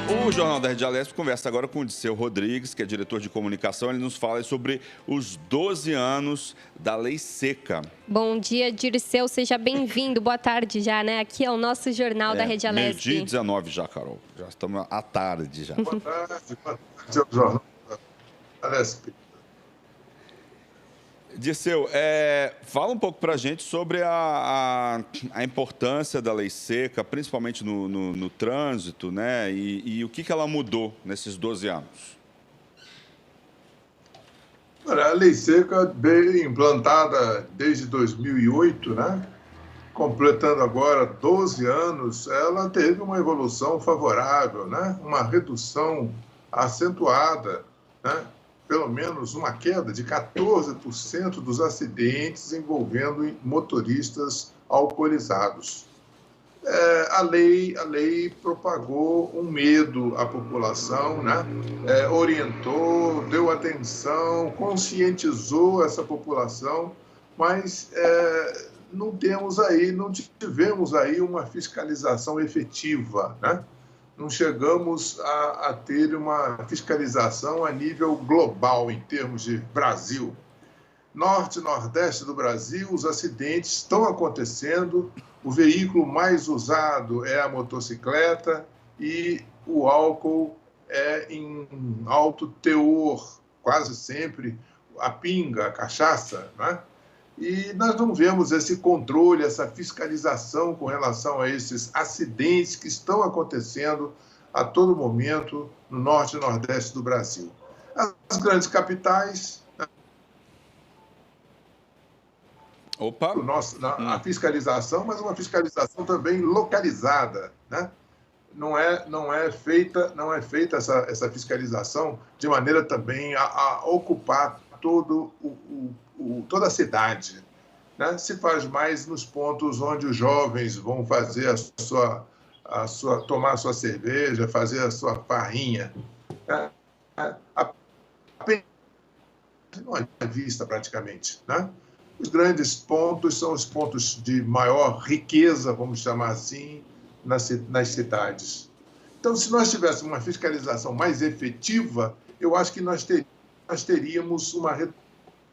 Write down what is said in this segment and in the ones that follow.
O Jornal da Rede Alesp conversa agora com o Dirceu Rodrigues, que é diretor de comunicação. Ele nos fala sobre os 12 anos da Lei Seca. Bom dia, Dirceu. Seja bem-vindo. Boa tarde já, né? Aqui é o nosso Jornal da Rede Alesp. Meio-dia e 19 já, Carol. Já estamos à tarde já. Boa tarde, Jornal da Alesp. Dirceu, fala um pouco para a gente sobre a importância da Lei Seca, principalmente no trânsito, né? E o que ela mudou nesses 12 anos. A Lei Seca veio implantada desde 2008, né? Completando agora 12 anos, ela teve uma evolução favorável, né? Uma redução acentuada, né? Pelo menos uma queda de 14% dos acidentes envolvendo motoristas alcoolizados. A lei propagou um medo à população, né? Orientou, deu atenção, conscientizou essa população, mas não tivemos aí uma fiscalização efetiva, né? Não chegamos a ter uma fiscalização a nível global, em termos de Brasil. Norte e Nordeste do Brasil, os acidentes estão acontecendo, o veículo mais usado é a motocicleta e o álcool é em alto teor, quase sempre a pinga, a cachaça, né? E nós não vemos esse controle, essa fiscalização com relação a esses acidentes que estão acontecendo a todo momento no Norte e Nordeste do Brasil. As grandes capitais, a fiscalização, mas uma fiscalização também localizada, né? Não é feita essa fiscalização de maneira também a ocupar toda a cidade, né? Se faz mais nos pontos onde os jovens vão fazer tomar a sua cerveja, fazer a sua farrinha, né? Não é vista praticamente, né? Os grandes pontos são os pontos de maior riqueza, vamos chamar assim, nas cidades. Então, se nós tivéssemos uma fiscalização mais efetiva, eu acho que nós teríamos uma redução,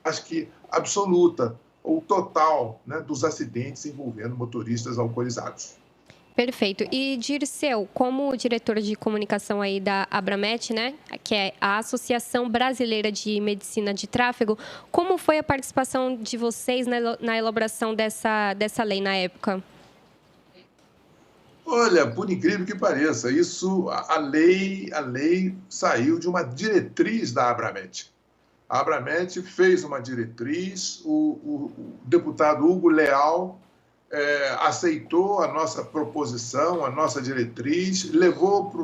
acho que absoluta ou total, né, dos acidentes envolvendo motoristas alcoolizados. Perfeito. E, Dirceu, como diretor de comunicação aí da Abramet, né, que é a Associação Brasileira de Medicina de Tráfego, como foi a participação de vocês na elaboração dessa lei na época? Olha, por incrível que pareça, a lei saiu de uma diretriz da Abramet. A Abramet fez uma diretriz, o deputado Hugo Leal aceitou a nossa proposição, a nossa diretriz, levou para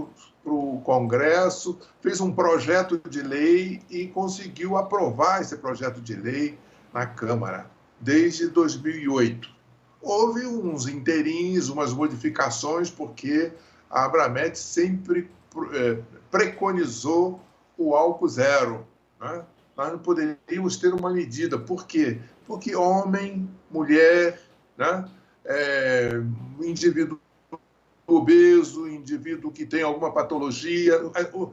o Congresso, fez um projeto de lei e conseguiu aprovar esse projeto de lei na Câmara, desde 2008. Houve uns inteirinhos, umas modificações, porque a Abramet sempre preconizou o álcool zero, né? Nós não poderíamos ter uma medida. Por quê? Porque homem, mulher, né? Indivíduo obeso, indivíduo que tem alguma patologia,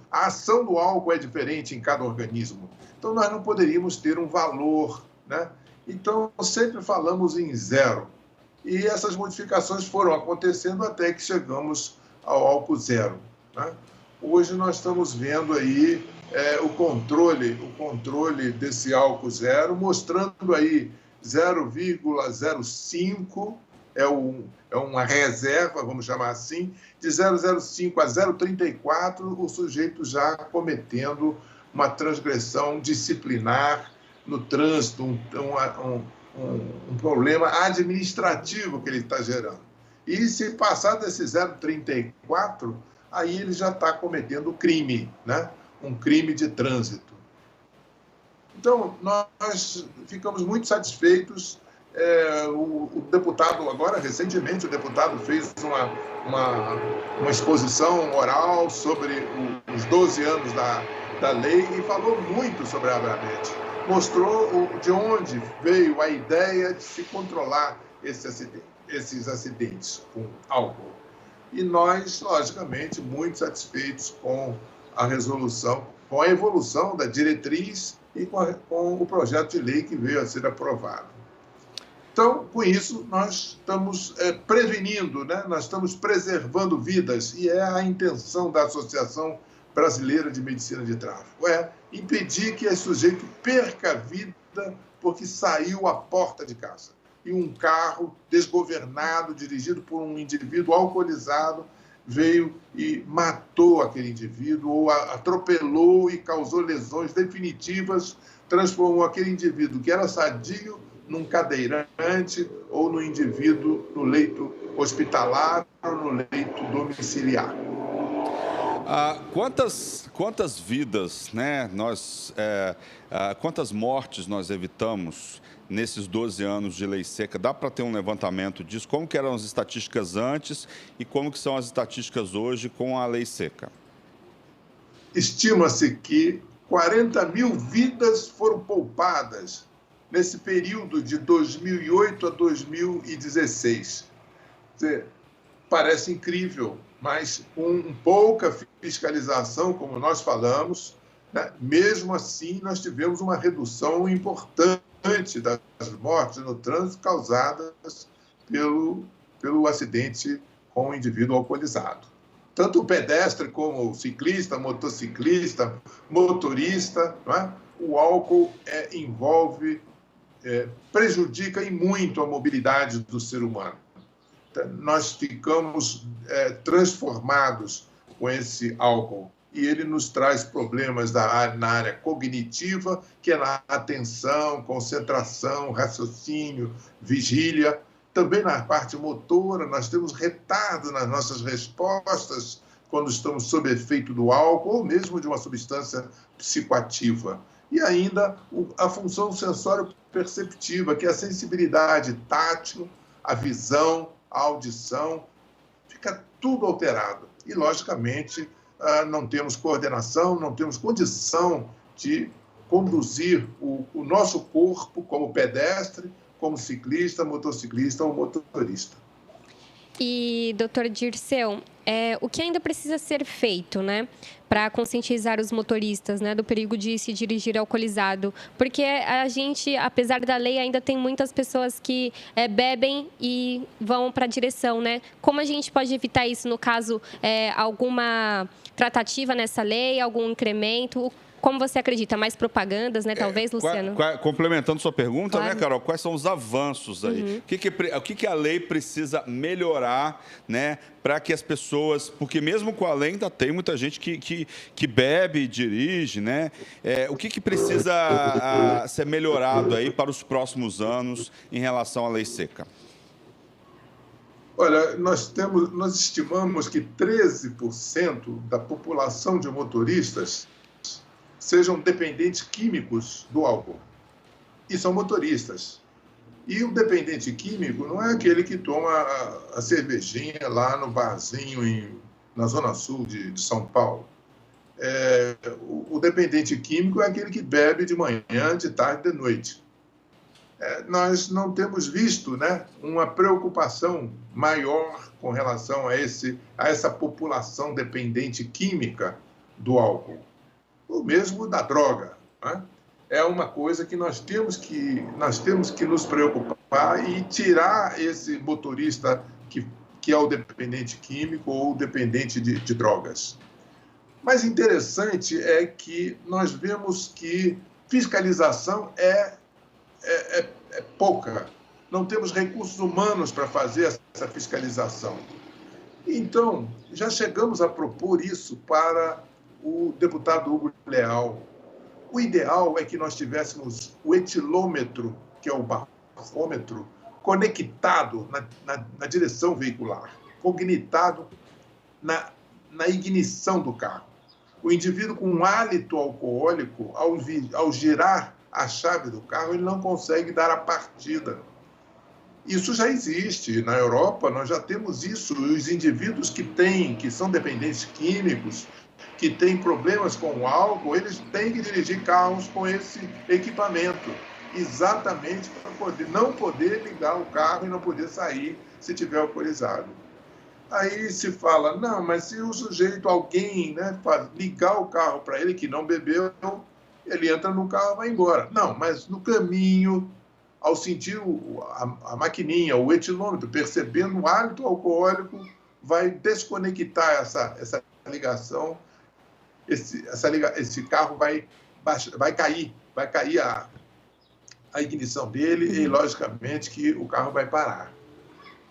a ação do álcool é diferente em cada organismo. Então, nós não poderíamos ter um valor, né? Então, sempre falamos em zero. E essas modificações foram acontecendo até que chegamos ao álcool zero, né? Hoje nós estamos vendo aí o controle desse álcool zero, mostrando aí 0,05, é uma reserva, vamos chamar assim, de 0,05 a 0,34, o sujeito já cometendo uma transgressão disciplinar no trânsito, um problema administrativo que ele está gerando. E se passar desse 0,34, aí ele já está cometendo crime, né? Um crime de trânsito. Então, nós ficamos muito satisfeitos. O deputado, agora, recentemente, o deputado fez uma exposição oral sobre os 12 anos da lei e falou muito sobre a Abramet. Mostrou de onde veio a ideia de se controlar esses acidentes com álcool. E nós, logicamente, muito satisfeitos com a resolução, com a evolução da diretriz e com o projeto de lei que veio a ser aprovado. Então, com isso, nós estamos prevenindo, né? Nós estamos preservando vidas, e é a intenção da Associação Brasileira de Medicina de Tráfego, é impedir que esse sujeito perca a vida porque saiu à porta de casa. E um carro desgovernado, dirigido por um indivíduo alcoolizado, veio e matou aquele indivíduo, ou atropelou e causou lesões definitivas, transformou aquele indivíduo que era sadio num cadeirante, ou no indivíduo no leito hospitalar ou no leito domiciliar. Quantas vidas, né, quantas mortes nós evitamos nesses 12 anos de lei seca? Dá para ter um levantamento disso? Como que eram as estatísticas antes e como que são as estatísticas hoje com a lei seca? Estima-se que 40 mil vidas foram poupadas nesse período de 2008 a 2016. Parece incrível, mas com pouca fiscalização, como nós falamos, né, mesmo assim nós tivemos uma redução importante das mortes no trânsito causadas pelo acidente com o indivíduo alcoolizado. Tanto o pedestre como o ciclista, motociclista, motorista, não é? O álcool prejudica e muito a mobilidade do ser humano. Nós ficamos transformados com esse álcool, e ele nos traz problemas na área cognitiva, que é na atenção, concentração, raciocínio, vigília. Também na parte motora, nós temos retardo nas nossas respostas quando estamos sob efeito do álcool ou mesmo de uma substância psicoativa. E ainda a função sensório-perceptiva, que é a sensibilidade tátil, a visão, a audição, fica tudo alterado. E, logicamente, não temos coordenação, não temos condição de conduzir o nosso corpo como pedestre, como ciclista, motociclista ou motorista. E, doutor Dirceu, o que ainda precisa ser feito, né, para conscientizar os motoristas, né, do perigo de se dirigir alcoolizado? Porque a gente, apesar da lei, ainda tem muitas pessoas que bebem e vão para a direção, né? Como a gente pode evitar isso, no caso, alguma tratativa nessa lei, algum incremento? Como você acredita? Mais propagandas, né? Talvez, Luciano? Complementando sua pergunta, claro, né, Carol? Quais são os avanços aí? O que a lei precisa melhorar, né? Para que as pessoas... Porque mesmo com a lei ainda tem muita gente que bebe e dirige, né? O que precisa ser melhorado aí para os próximos anos em relação à lei seca? Olha, nós estimamos que 13% da população de motoristas sejam dependentes químicos do álcool. E são motoristas. E o dependente químico não é aquele que toma a cervejinha lá no barzinho na Zona Sul de São Paulo. O dependente químico é aquele que bebe de manhã, de tarde, de noite. Nós não temos visto, né, uma preocupação maior com relação a essa população dependente química do álcool. Ou mesmo da droga, né? É uma coisa que nós temos que nos preocupar e tirar esse motorista que é o dependente químico ou dependente de drogas. Mas interessante é que nós vemos que fiscalização é pouca. Não temos recursos humanos para fazer essa fiscalização. Então, já chegamos a propor isso para o deputado Hugo Leal. O ideal é que nós tivéssemos o etilômetro, que é o bafômetro, conectado na direção veicular, conectado na ignição do carro. O indivíduo com um hálito alcoólico, ao girar a chave do carro, ele não consegue dar a partida. Isso já existe. Na Europa, nós já temos isso. Os indivíduos que são dependentes químicos, que têm problemas com o álcool, eles têm que dirigir carros com esse equipamento, exatamente para não poder ligar o carro e não poder sair se tiver alcoolizado. Aí se fala, não, mas se o sujeito, alguém, né, ligar o carro para ele que não bebeu, ele entra no carro e vai embora. Não, mas no caminho, ao sentir a maquininha, o etilômetro, percebendo o hálito alcoólico, vai desconectar essa ligação, esse carro vai cair a ignição dele e, logicamente, que o carro vai parar.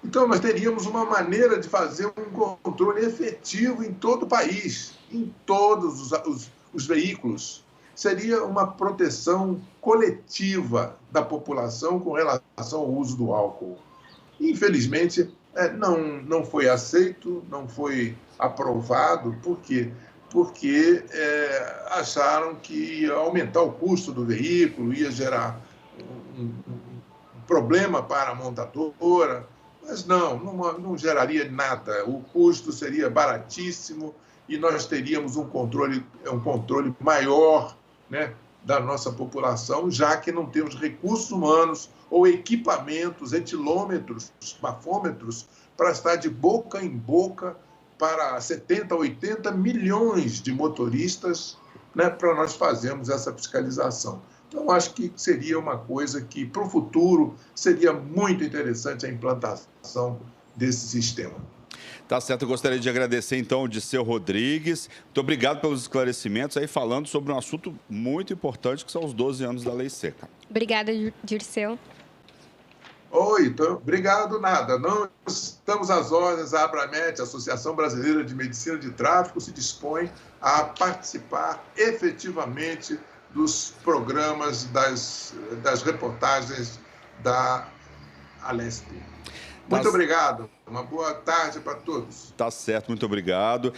Então, nós teríamos uma maneira de fazer um controle efetivo em todo o país, em todos os veículos. Seria uma proteção coletiva da população com relação ao uso do álcool. Infelizmente, não foi aceito, não foi aprovado. Por quê? Porque acharam que ia aumentar o custo do veículo, ia gerar um problema para a montadora. Mas não geraria nada. O custo seria baratíssimo e nós teríamos um controle maior, né, da nossa população, já que não temos recursos humanos ou equipamentos, etilômetros, bafômetros, para estar de boca em boca para 70, 80 milhões de motoristas, né, para nós fazermos essa fiscalização. Então, acho que seria uma coisa que, para o futuro, seria muito interessante a implantação desse sistema. Tá certo, eu gostaria de agradecer, então, ao Dirceu Rodrigues. Muito obrigado pelos esclarecimentos aí, falando sobre um assunto muito importante, que são os 12 anos da Lei Seca. Obrigada, Dirceu. Oi, então, obrigado, nada. Não estamos às ordens. A Abramet, a Associação Brasileira de Medicina de Tráfego, se dispõe a participar efetivamente dos programas, das reportagens da Alesp. Muito obrigado. Uma boa tarde para todos. Tá certo, muito obrigado.